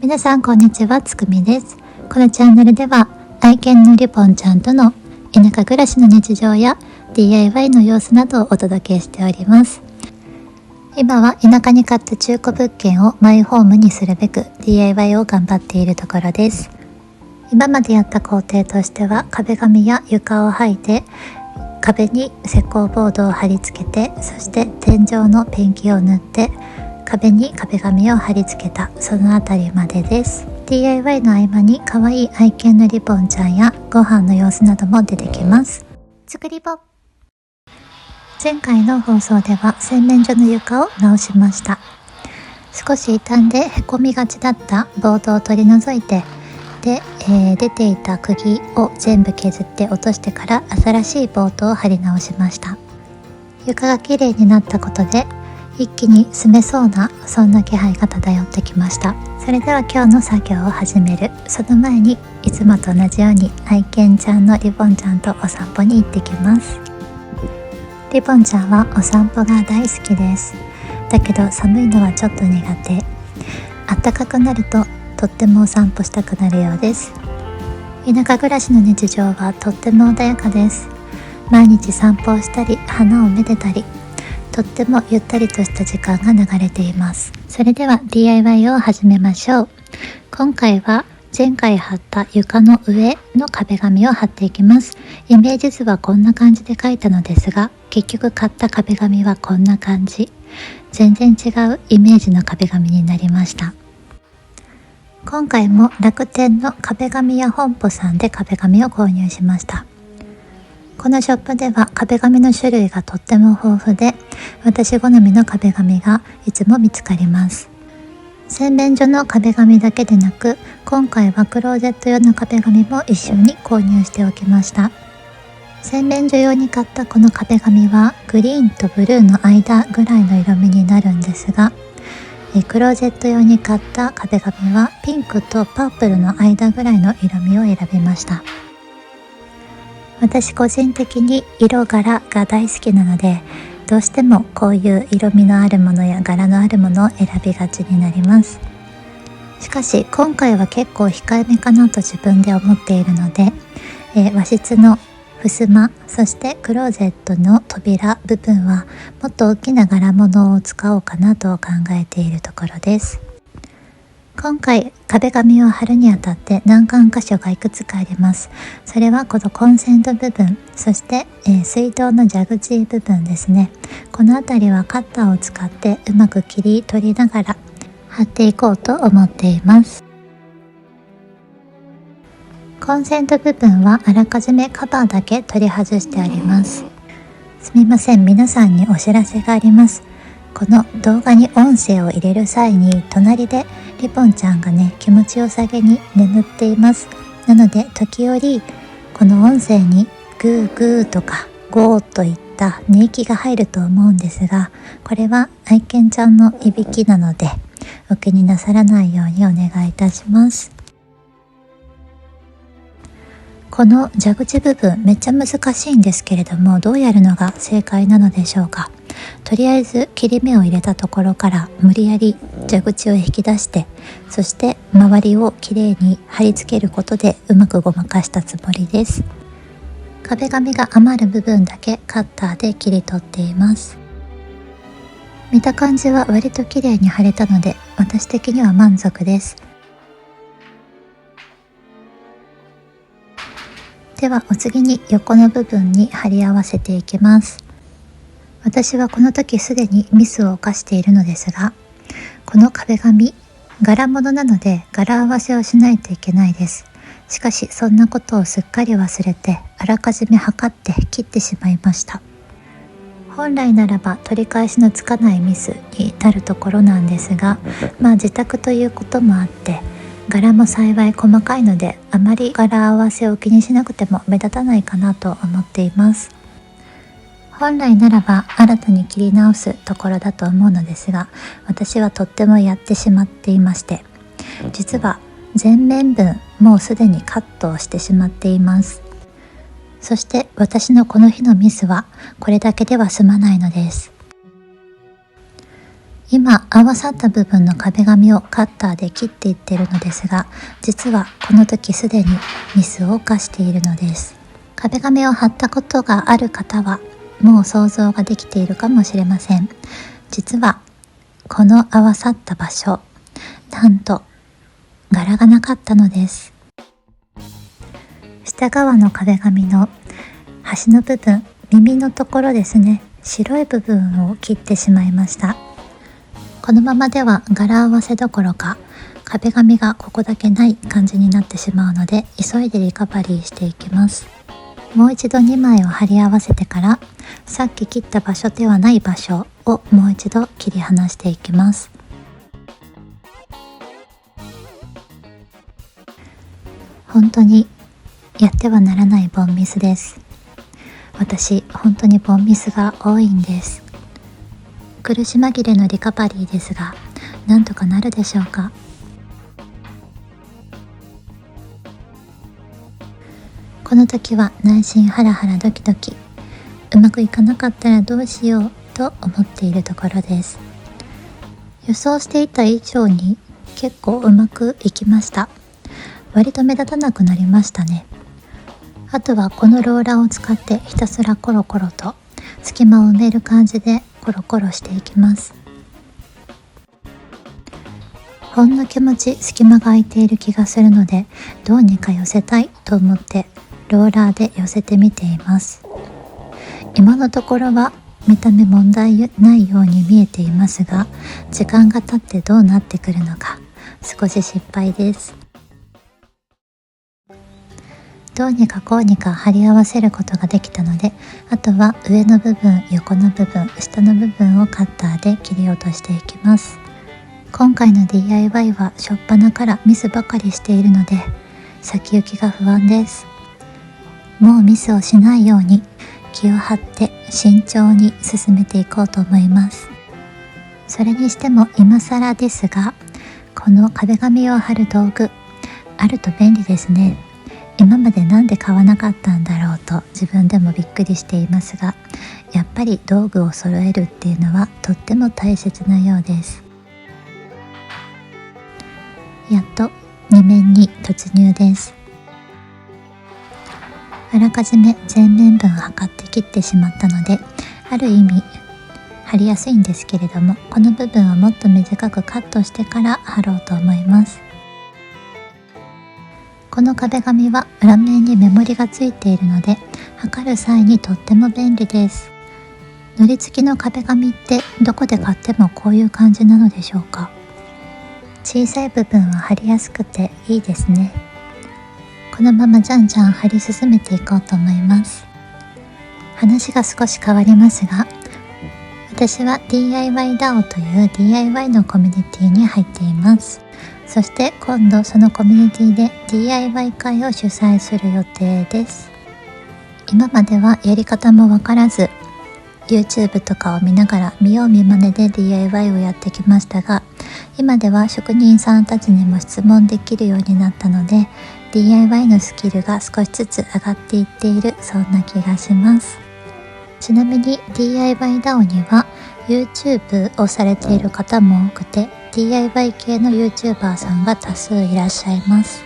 皆さんこんにちは、つくみです。このチャンネルでは愛犬のリボンちゃんとの田舎暮らしの日常や DIY の様子などをお届けしております。今は田舎に買った中古物件をマイホームにするべく DIY を頑張っているところです。今までやった工程としては、壁紙や床を剥いて壁に石膏ボードを貼り付けて、そして天井のペンキを塗って壁に壁紙を貼り付けた、そのあたりまでです。 DIY の合間に可愛い愛犬のリボンちゃんやご飯の様子なども出てきます。つくりぼ。前回の放送では洗面所の床を直しました。少し傷んでへこみがちだったボードを取り除いて、出ていた釘を全部削って落としてから新しいボードを貼り直しました。床がきれいになったことで一気に住めそうな、そんな気配が漂ってきました。それでは今日の作業を始めるその前に、いつもと同じように愛犬ちゃんのリボンちゃんとお散歩に行ってきます。リボンちゃんはお散歩が大好きです。だけど寒いのはちょっと苦手。暖かくなるととってもお散歩したくなるようです。田舎暮らしの日常はとっても穏やかです。毎日散歩をしたり花をめでたり、とってもゆったりとした時間が流れています。それでは DIY を始めましょう。今回は前回貼った床の上の壁紙を貼っていきます。イメージ図はこんな感じで描いたのですが、結局買った壁紙はこんな感じ。全然違うイメージの壁紙になりました。今回も楽天の壁紙屋本舗さんで壁紙を購入しました。このショップでは壁紙の種類がとっても豊富で、私好みの壁紙がいつも見つかります。洗面所の壁紙だけでなく、今回はクローゼット用の壁紙も一緒に購入しておきました。洗面所用に買ったこの壁紙はグリーンとブルーの間ぐらいの色味になるんですが、クローゼット用に買った壁紙はピンクとパープルの間ぐらいの色味を選びました。私個人的に色柄が大好きなので、どうしてもこういう色味のあるものや柄のあるものを選びがちになります。しかし今回は結構控えめかなと自分で思っているので、和室の襖、そしてクローゼットの扉部分はもっと大きな柄物を使おうかなと考えているところです。今回壁紙を貼るにあたって難関箇所がいくつかあります。それはこのコンセント部分、そして、水道の蛇口部分ですね。このあたりはカッターを使ってうまく切り取りながら貼っていこうと思っています。コンセント部分はあらかじめカバーだけ取り外してあります。すみません、皆さんにお知らせがあります。この動画に音声を入れる際に隣でリボンちゃんがね、気持ちよさげに眠っています。なので時折この音声にグーグーとかゴーといった寝息が入ると思うんですが、これは愛犬ちゃんのいびきなのでお気になさらないようにお願いいたします。この蛇口部分めっちゃ難しいんですけれども、どうやるのが正解なのでしょうか。とりあえず切り目を入れたところから無理やり蛇口を引き出して、そして周りをきれいに貼り付けることでうまくごまかしたつもりです。壁紙が余る部分だけカッターで切り取っています。見た感じは割ときれいに貼れたので、私的には満足です。ではお次に横の部分に貼り合わせていきます。私はこの時すでにミスを犯しているのですが、この壁紙、柄物なので柄合わせをしないといけないです。しかしそんなことをすっかり忘れて、あらかじめ測って切ってしまいました。本来ならば取り返しのつかないミスになるところなんですが、自宅ということもあって柄も幸い細かいので、あまり柄合わせを気にしなくても目立たないかなと思っています。本来ならば新たに切り直すところだと思うのですが、私はとってもやってしまっていまして、実は前面分もうすでにカットをしてしまっています。そして私のこの日のミスはこれだけでは済まないのです。今合わさった部分の壁紙をカッターで切っていっているのですが、実はこの時すでにミスを犯しているのです。壁紙を貼ったことがある方はもう想像ができているかもしれません。実はこの合わさった場所、なんと柄がなかったのです。下側の壁紙の端の部分、耳のところですね、白い部分を切ってしまいました。このままでは柄合わせどころか壁紙がここだけない感じになってしまうので、急いでリカバリーしていきます。もう一度2枚を貼り合わせてから、さっき切った場所ではない場所をもう一度切り離していきます。本当にやってはならないボンミスです。私本当にボンミスが多いんです。苦し紛れのリカバリーですが、なんとかなるでしょうか。この時は内心ハラハラドキドキ、うまくいかなかったらどうしようと思っているところです。予想していた以上に結構うまくいきました。割と目立たなくなりましたね。あとはこのローラーを使ってひたすらコロコロと隙間を埋める感じでコロコロしていきます。ほんの気持ち隙間が空いている気がするので、どうにか寄せたいと思ってローラーで寄せてみています。今のところは見た目問題ないように見えていますが、時間が経ってどうなってくるのか少し心配です。どうにかこうにか貼り合わせることができたので、あとは上の部分、横の部分、下の部分をカッターで切り落としていきます。今回の DIY は初っ端からミスばかりしているので、先行きが不安です。もうミスをしないように気を張って慎重に進めていこうと思います。それにしても今更ですが、この壁紙を貼る道具あると便利ですね。今までなんで買わなかったんだろうと自分でもびっくりしていますが、やっぱり道具を揃えるっていうのはとっても大切なようです。やっと2面に突入です。あらかじめ全面分測って切ってしまったので、ある意味貼りやすいんですけれども、この部分はもっと短くカットしてから貼ろうと思います。この壁紙は裏面に目盛りがついているので、測る際にとっても便利です。のり付きの壁紙ってどこで買ってもこういう感じなのでしょうか。小さい部分は貼りやすくていいですね。このままじゃんじゃん貼り進めていこうと思います。話が少し変わりますが、私は DIY DAO という DIY のコミュニティに入っています。そして今度そのコミュニティで DIY 会を主催する予定です。今まではやり方もわからず YouTube とかを見ながら見よう見まねで DIY をやってきましたが、今では職人さんたちにも質問できるようになったので DIY のスキルが少しずつ上がっていっている、そんな気がします。ちなみに DIY DAO には YouTube をされている方も多くて、 DIY 系の YouTuber さんが多数いらっしゃいます。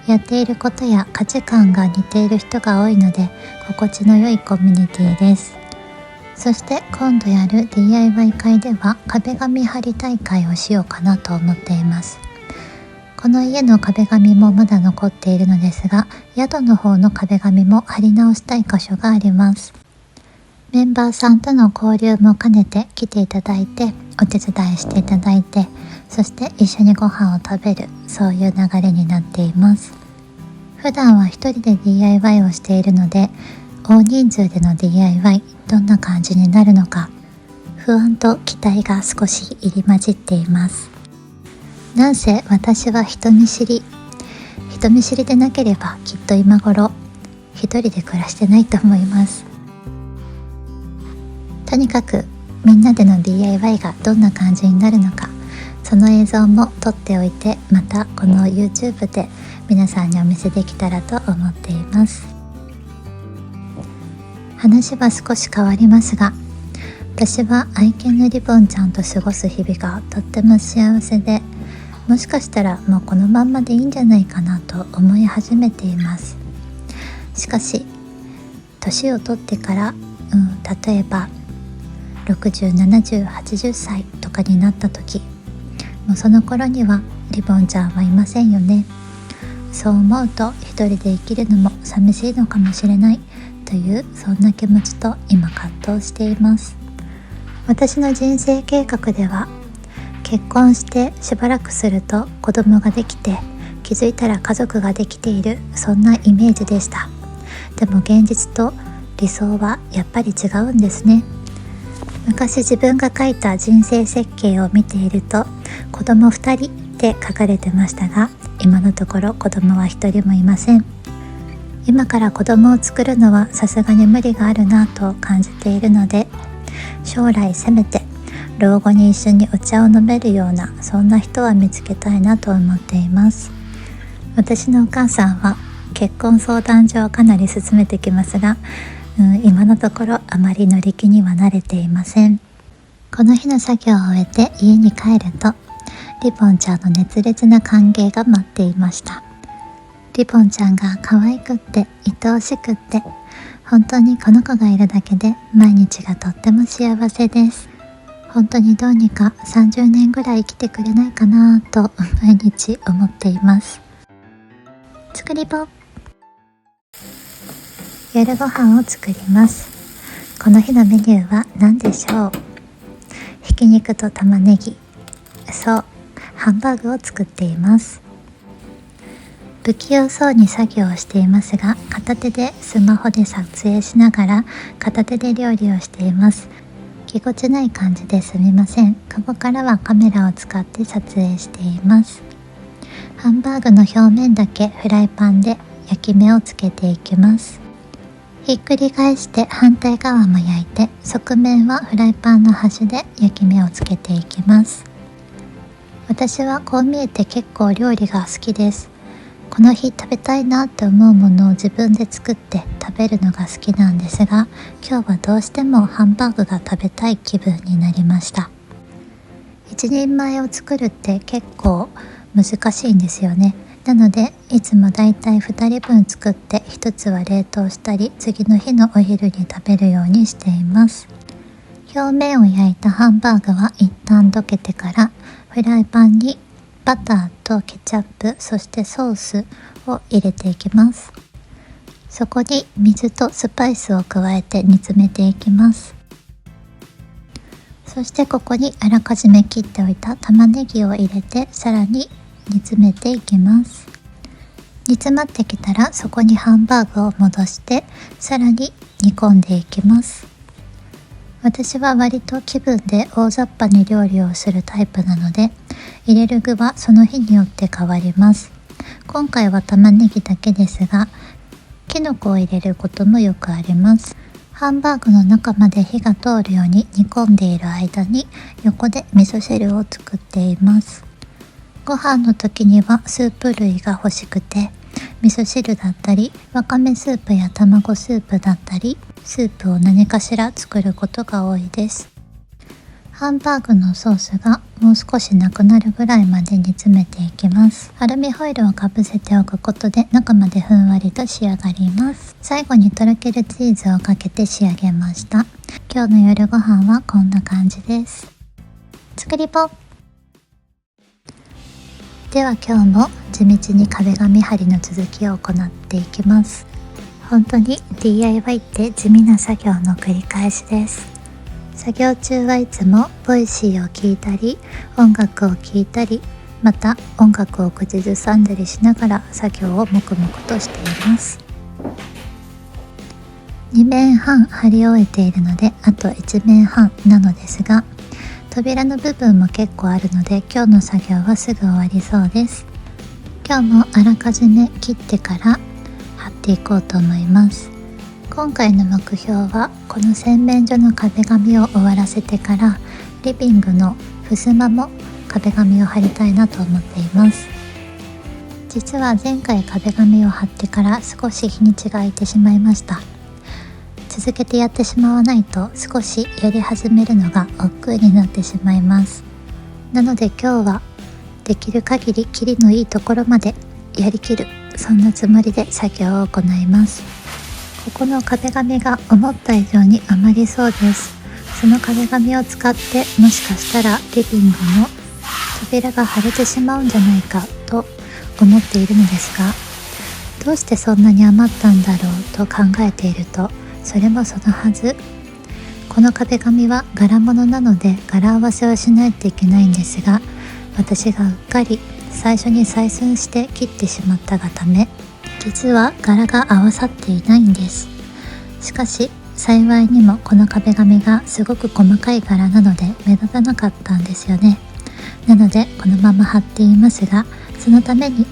やっていることや価値観が似ている人が多いので心地の良いコミュニティです。そして今度やる DIY 会では壁紙貼り大会をしようかなと思っています。この家の壁紙もまだ残っているのですが、宿の方の壁紙も貼り直したい箇所があります。メンバーさんとの交流も兼ねて来ていただいて、お手伝いしていただいて、そして一緒にご飯を食べる、そういう流れになっています。普段は一人で DIY をしているので、大人数での DIY どんな感じになるのか、不安と期待が少し入り混じっています。なんせ私は人見知りでなければきっと今頃一人で暮らしてないと思います。とにかくみんなでの DIY がどんな感じになるのか、その映像も撮っておいて、またこの YouTube で皆さんにお見せできたらと思っています。話は少し変わりますが、私は愛犬のリボンちゃんと過ごす日々がとっても幸せで、もしかしたらもうこのまんまでいいんじゃないかなと思い始めています。しかし年を取ってから、例えば60、70、80歳とかになった時、もうその頃にはリボンちゃんはいませんよね。そう思うと一人で生きるのも寂しいのかもしれないという、そんな気持ちと今葛藤しています。私の人生計画では、結婚してしばらくすると子供ができて、気づいたら家族ができている、そんなイメージでした。でも現実と理想はやっぱり違うんですね。昔自分が書いた人生設計を見ていると、子供2人って書かれてましたが、今のところ子供は1人もいません。今から子供を作るのはさすがに無理があるなと感じているので、将来せめて老後に一緒にお茶を飲めるような、そんな人は見つけたいなと思っています。私のお母さんは結婚相談所をかなり進めてきますが、今のところあまり乗り気には慣れていません。この日の作業を終えて家に帰ると、リボンちゃんの熱烈な歓迎が待っていました。リボンちゃんが可愛くって愛おしくって、本当にこの子がいるだけで毎日がとっても幸せです。本当にどうにか30年ぐらい生きてくれないかなと毎日思っています。作りぼ夜ご飯を作ります。この日のメニューは何でしょう。ひき肉と玉ねぎ、そう、ハンバーグを作っています。不器用そうに作業をしていますが、片手でスマホで撮影しながら片手で料理をしています。ぎこちない感じですみません。ここからはカメラを使って撮影しています。ハンバーグの表面だけフライパンで焼き目をつけていきます。ひっくり返して反対側も焼いて、側面はフライパンの端で焼き目をつけていきます。私はこう見えて結構料理が好きです。この日食べたいなと思うものを自分で作って食べるのが好きなんですが、今日はどうしてもハンバーグが食べたい気分になりました。一人前を作るって結構難しいんですよね。なのでいつもだいたい2人分作って1つは冷凍したり、次の日のお昼に食べるようにしています。表面を焼いたハンバーグは一旦溶けてから、フライパンにバターとケチャップ、そしてソースを入れていきます。そこに水とスパイスを加えて煮詰めていきます。そしてここにあらかじめ切っておいた玉ねぎを入れて、さらに煮詰めていきます。煮詰まってきたら、そこにハンバーグを戻してさらに煮込んでいきます。私は割と気分で大雑把に料理をするタイプなので、入れる具はその日によって変わります。今回は玉ねぎだけですが、きのこを入れることもよくあります。ハンバーグの中まで火が通るように煮込んでいる間に、横で味噌汁を作っています。ご飯の時にはスープ類が欲しくて、味噌汁だったり、わかめスープや卵スープだったり、スープを何かしら作ることが多いです。ハンバーグのソースがもう少しなくなるぐらいまで煮詰めていきます。アルミホイルをかぶせておくことで中までふんわりと仕上がります。最後にとろけるチーズをかけて仕上げました。今日の夜ご飯はこんな感じです。作りぽでは今日も地道に壁紙貼りの続きを行っていきます。本当に DIY って地味な作業の繰り返しです。作業中はいつもボイシーを聞いたり、音楽を聴いたり、また音楽を口ずさんだりしながら作業を黙々としています。2面半貼り終えているので、あと1面半なのですが、扉の部分も結構あるので、今日の作業はすぐ終わりそうです。今日もあらかじめ切ってから貼っていこうと思います。今回の目標は、この洗面所の壁紙を終わらせてから、リビングの襖も壁紙を貼りたいなと思っています。実は前回壁紙を貼ってから少し日にちが空いてしまいました。続続けてやってしまわないと少しやり始めるのが億劫になってしまいます。なので今日はできる限りキリのいいところまでやりきる、そんなつもりで作業を行います。ここの壁紙が思った以上に余りそうです。その壁紙を使ってもしかしたらリビングの扉が腫れてしまうんじゃないかと思っているのですが、どうしてそんなに余ったんだろうと考えていると、それもそのはず。この壁紙は柄物なので柄合わせをしないといけないんですが、私がうっかり最初に採寸して切ってしまったがため、実は柄が合わさっていないんです。しかし幸いにもこの壁紙がすごく細かい柄なので目立たなかったんですよね。なのでこのまま貼っていますが、そのために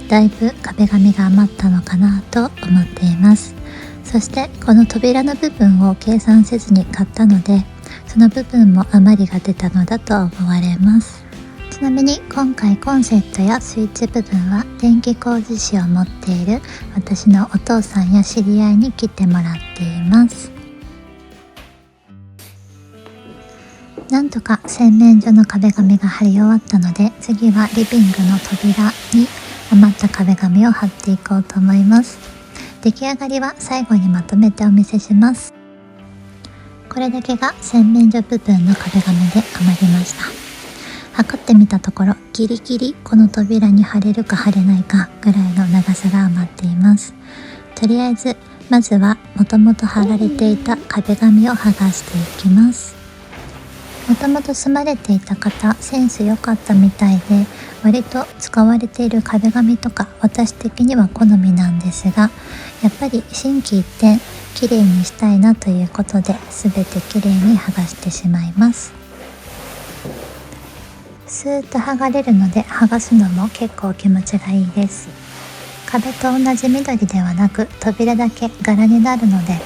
だいぶ壁紙が余ったのかなと思っています。そしてこの扉の部分を計算せずに買ったので、その部分も余りが出たのだと思われます。ちなみに今回コンセントやスイッチ部分は電気工事士を持っている私のお父さんや知り合いに切ってもらっています。なんとか洗面所の壁紙が貼り終わったので、次はリビングの扉に余った壁紙を貼っていこうと思います。出来上がりは最後にまとめてお見せします。これだけが洗面所部分の壁紙で余りました。測ってみたところ、ギリギリこの扉に貼れるか貼れないかぐらいの長さが余っています。とりあえずまずはもともと貼られていた壁紙を剥がしていきます。もともと住まれていた方、センス良かったみたいで、割と使われている壁紙とか私的には好みなんですが、やっぱり心機一転綺麗にしたいなということで、全て綺麗に剥がしてしまいます。スーッと剥がれるので剥がすのも結構気持ちがいいです。壁と同じ緑ではなく扉だけ柄になるので、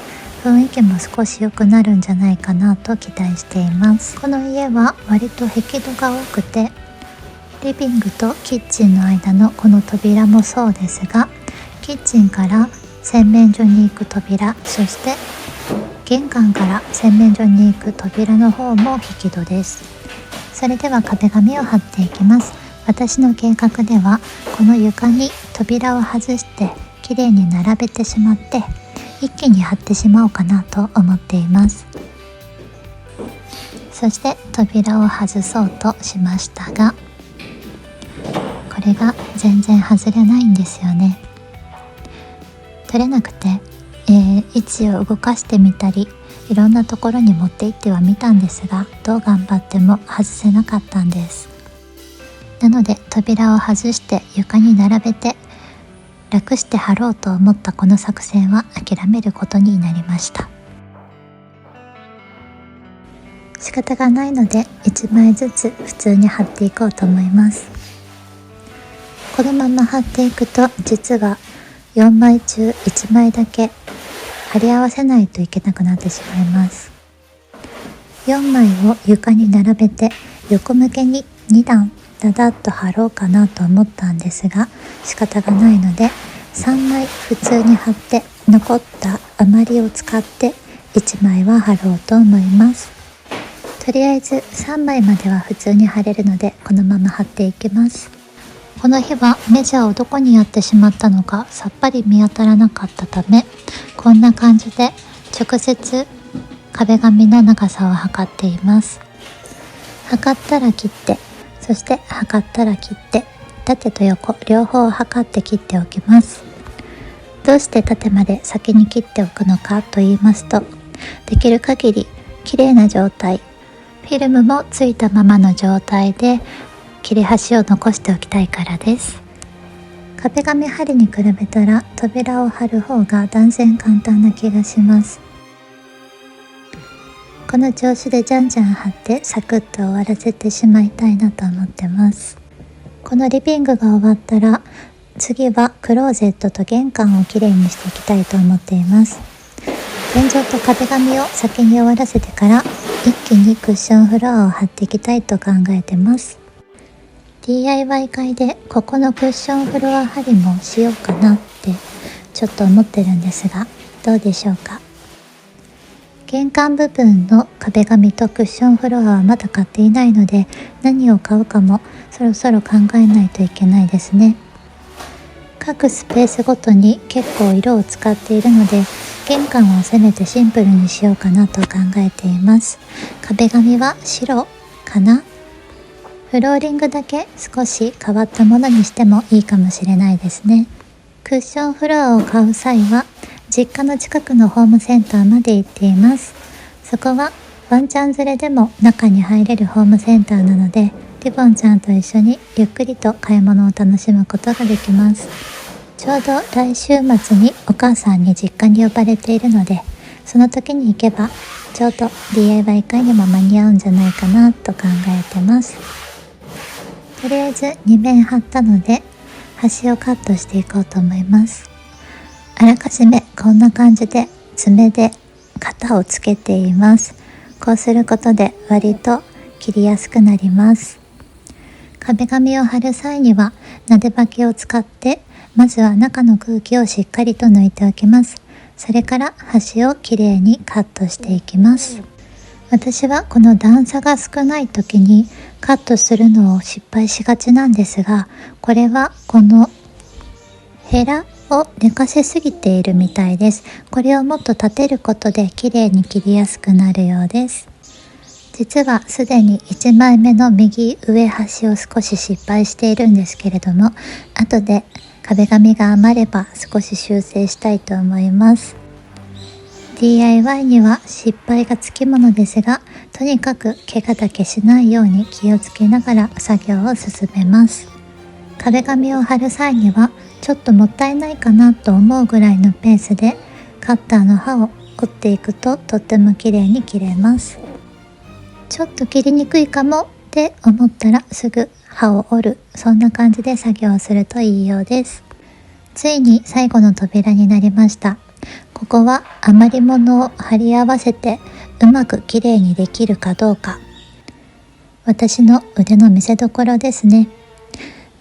雰囲気も少し良くなるんじゃないかなと期待しています。この家は割と壁土が多くて、リビングとキッチンの間のこの扉もそうですが、キッチンから洗面所に行く扉、そして玄関から洗面所に行く扉の方も引き戸です。それでは壁紙を貼っていきます。私の計画ではこの床に扉を外してきれいに並べてしまって、一気に貼ってしまおうかなと思っています。そして扉を外そうとしましたが、これが全然外れないんですよね。取れなくて、位置を動かしてみたり、いろんなところに持って行ってはみたんですが、どう頑張っても外せなかったんです。なので扉を外して床に並べて楽して貼ろうと思ったこの作戦は諦めることになりました。仕方がないので1枚ずつ普通に貼っていこうと思います。このまま貼っていくと、実は4枚中1枚だけ貼り合わせないといけなくなってしまいます。4枚を床に並べて横向けに2段だだっと貼ろうかなと思ったんですが、仕方がないので3枚普通に貼って、残った余りを使って1枚は貼ろうと思います。とりあえず3枚までは普通に貼れるので、このまま貼っていきます。この日はメジャーをどこにやってしまったのかさっぱり見当たらなかったため、こんな感じで直接壁紙の長さを測っています。測ったら切って、そして測ったら切って、縦と横両方を測って切っておきます。どうして縦まで先に切っておくのかと言いますと、できる限り綺麗な状態、フィルムもついたままの状態で切れ端を残しておきたいからです。壁紙貼りに比べたら扉を貼る方が断然簡単な気がします。この調子でじゃんじゃん貼ってサクッと終わらせてしまいたいなと思ってます。このリビングが終わったら、次はクローゼットと玄関をきれいにしていきたいと思っています。天井と壁紙を先に終わらせてから、一気にクッションフロアを貼っていきたいと考えてます。DIY 会でここのクッションフロア貼りもしようかなってちょっと思ってるんですが、どうでしょうか。玄関部分の壁紙とクッションフロアはまだ買っていないので、何を買うかもそろそろ考えないといけないですね。各スペースごとに結構色を使っているので、玄関をせめてシンプルにしようかなと考えています。壁紙は白かな。フローリングだけ少し変わったものにしてもいいかもしれないですね。クッションフロアを買う際は実家の近くのホームセンターまで行っています。そこはワンちゃん連れでも中に入れるホームセンターなので、リボンちゃんと一緒にゆっくりと買い物を楽しむことができます。ちょうど来週末にお母さんに実家に呼ばれているので、その時に行けばちょうど DIY 会にも間に合うんじゃないかなと考えてます。とりあえず2面貼ったので端をカットしていこうと思います。あらかじめこんな感じで爪で型をつけています。こうすることで割と切りやすくなります。壁紙を貼る際にはなでばけを使ってまずは中の空気をしっかりと抜いておきます。それから端をきれいにカットしていきます。私はこの段差が少ない時にカットするのを失敗しがちなんですが、これはこのヘラを寝かせすぎているみたいです。これをもっと立てることできれいに切りやすくなるようです。実はすでに1枚目の右上端を少し失敗しているんですけれども、後で壁紙が余れば少し修正したいと思います。DIY には失敗がつきものですが、とにかく怪我だけしないように気をつけながら作業を進めます。壁紙を貼る際にはちょっともったいないかなと思うぐらいのペースでカッターの刃を折っていくととっても綺麗に切れます。ちょっと切りにくいかもって思ったらすぐ刃を折る、そんな感じで作業をするといいようです。ついに最後の扉になりました。ここは余り物を貼り合わせてうまくきれいにできるかどうか、私の腕の見せ所ですね。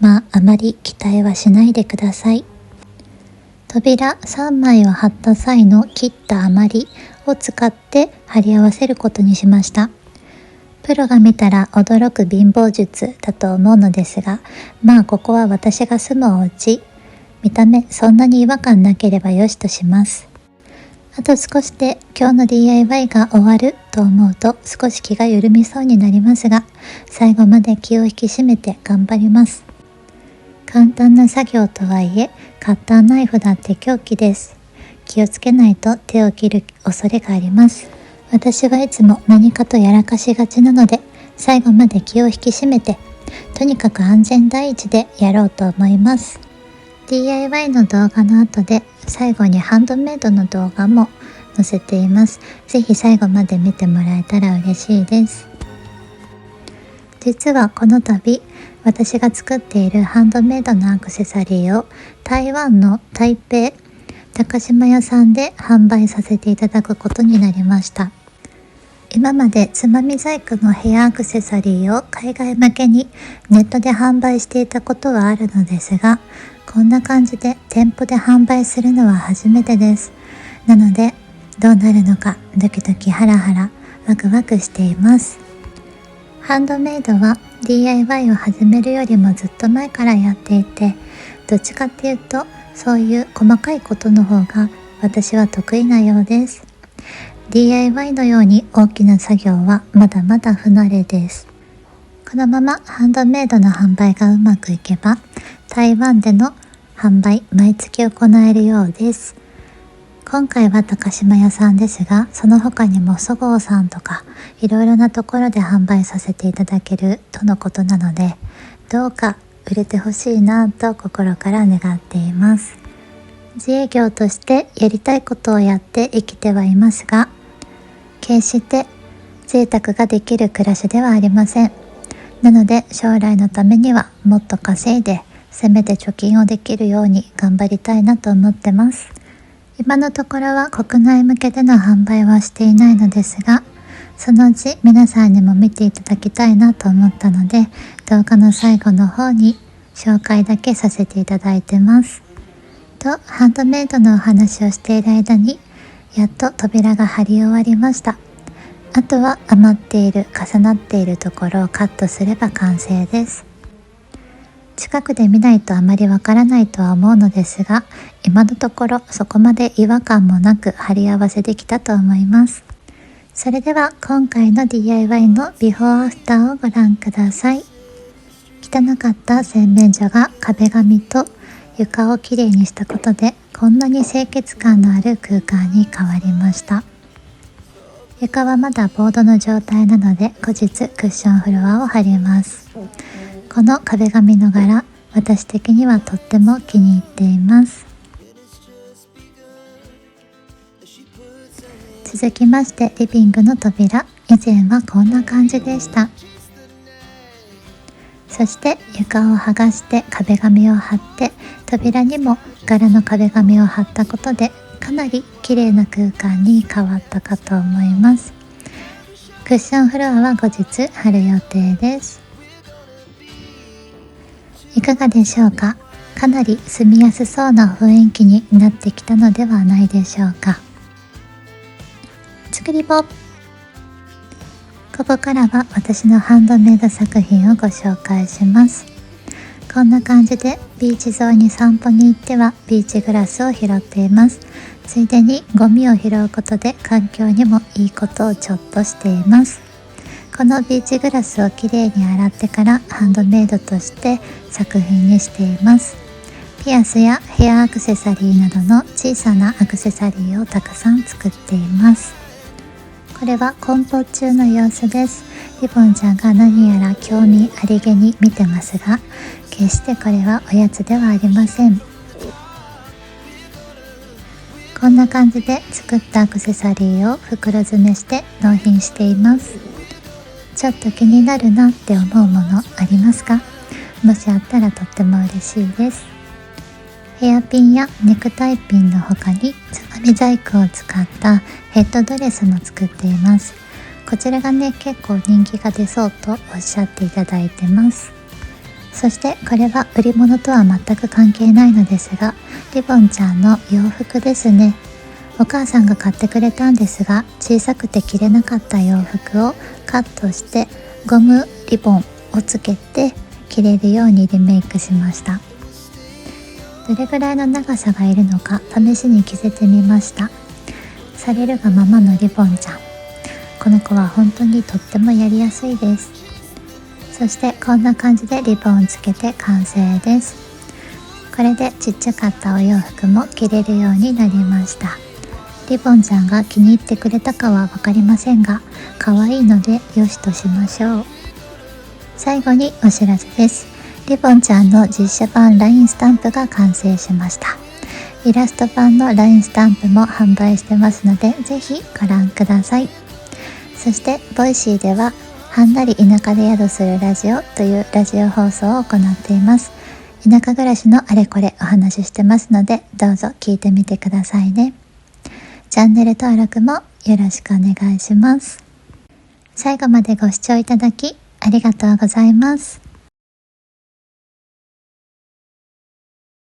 あまり期待はしないでください。扉3枚を貼った際の切った余りを使って貼り合わせることにしました。プロが見たら驚く貧乏術だと思うのですが、ここは私が住むお家、見た目そんなに違和感なければよしとします。あと少しで今日の DIY が終わると思うと少し気が緩みそうになりますが、最後まで気を引き締めて頑張ります。簡単な作業とはいえ、カッターナイフだって凶器です。気をつけないと手を切る恐れがあります。私はいつも何かとやらかしがちなので、最後まで気を引き締めて、とにかく安全第一でやろうと思います。DIY の動画の後で最後にハンドメイドの動画も載せています。ぜひ最後まで見てもらえたら嬉しいです。実はこの度、私が作っているハンドメイドのアクセサリーを台湾の台北高島屋さんで販売させていただくことになりました。今までつまみ細工のヘアアクセサリーを海外向けにネットで販売していたことはあるのですが、こんな感じで店舗で販売するのは初めてです。なのでどうなるのかドキドキハラハラワクワクしています。ハンドメイドは DIY を始めるよりもずっと前からやっていて、どっちかっていうとそういう細かいことの方が私は得意なようです。DIY のように大きな作業はまだまだ不慣れです。このままハンドメイドの販売がうまくいけば、台湾での販売毎月行えるようです。今回は高島屋さんですが、その他にもそごうさんとかいろいろなところで販売させていただけるとのことなので、どうか売れてほしいなと心から願っています。自営業としてやりたいことをやって生きてはいますが、決して贅沢ができる暮らしではありません。なので将来のためにはもっと稼いで、せめて貯金をできるように頑張りたいなと思ってます。今のところは国内向けでの販売はしていないのですが、そのうち皆さんにも見ていただきたいなと思ったので、動画の最後の方に紹介だけさせていただいてます。と、ハンドメイドのお話をしている間に、やっと扉が貼り終わりました。あとは余っている重なっているところをカットすれば完成です。近くで見ないとあまりわからないとは思うのですが、今のところそこまで違和感もなく貼り合わせできたと思います。それでは今回の DIY のビフォーアフターをご覧ください。汚かった洗面所が壁紙と床をきれいにしたことで、こんなに清潔感のある空間に変わりました。床はまだボードの状態なので、後日クッションフロアを貼ります。この壁紙の柄、私的にはとっても気に入っています。続きましてリビングの扉、以前はこんな感じでした。そして床を剥がして壁紙を貼って、扉にも柄の壁紙を貼ったことで、かなり綺麗な空間に変わったかと思います。クッションフロアは後日貼る予定です。いかがでしょうか。かなり住みやすそうな雰囲気になってきたのではないでしょうか。作りぼ。ここからは私のハンドメイド作品をご紹介します。こんな感じでビーチ沿いに散歩に行ってはビーチグラスを拾っています。ついでにゴミを拾うことで環境にもいいことをちょっとしています。このビーチグラスをきれいに洗ってからハンドメイドとして作品にしています。ピアスやヘアアクセサリーなどの小さなアクセサリーをたくさん作っています。これは梱包中の様子です。リボンちゃんが何やら興味ありげに見てますが、決してこれはおやつではありません。こんな感じで作ったアクセサリーを袋詰めして納品しています。ちょっと気になるなって思うものありますか？もしあったらとっても嬉しいです。ヘアピンやネクタイピンの他につまみ細工を使ったヘッドドレスも作っています。こちらがね、結構人気が出そうとおっしゃっていただいてます。そしてこれは売り物とは全く関係ないのですが、リボンちゃんの洋服ですね。お母さんが買ってくれたんですが、小さくて着れなかった洋服をカットしてゴムリボンをつけて着れるようにリメイクしました。どれぐらいの長さがいるのか試しに着せてみました。されるがままのリボンちゃん、この子は本当にとってもやりやすいです。そしてこんな感じでリボンをつけて完成です。これでちっちゃかったお洋服も着れるようになりました。リボンちゃんが気に入ってくれたかは分かりませんが、可愛いのでよしとしましょう。最後にお知らせです。リボンちゃんの実写版 LINE スタンプが完成しました。イラスト版の LINE スタンプも販売してますので、ぜひご覧ください。そしてボイシーでははんなり田舎で宿するラジオというラジオ放送を行っています。田舎暮らしのあれこれお話ししてますので、どうぞ聞いてみてくださいね。チャンネル登録もよろしくお願いします。最後までご視聴いただきありがとうございます。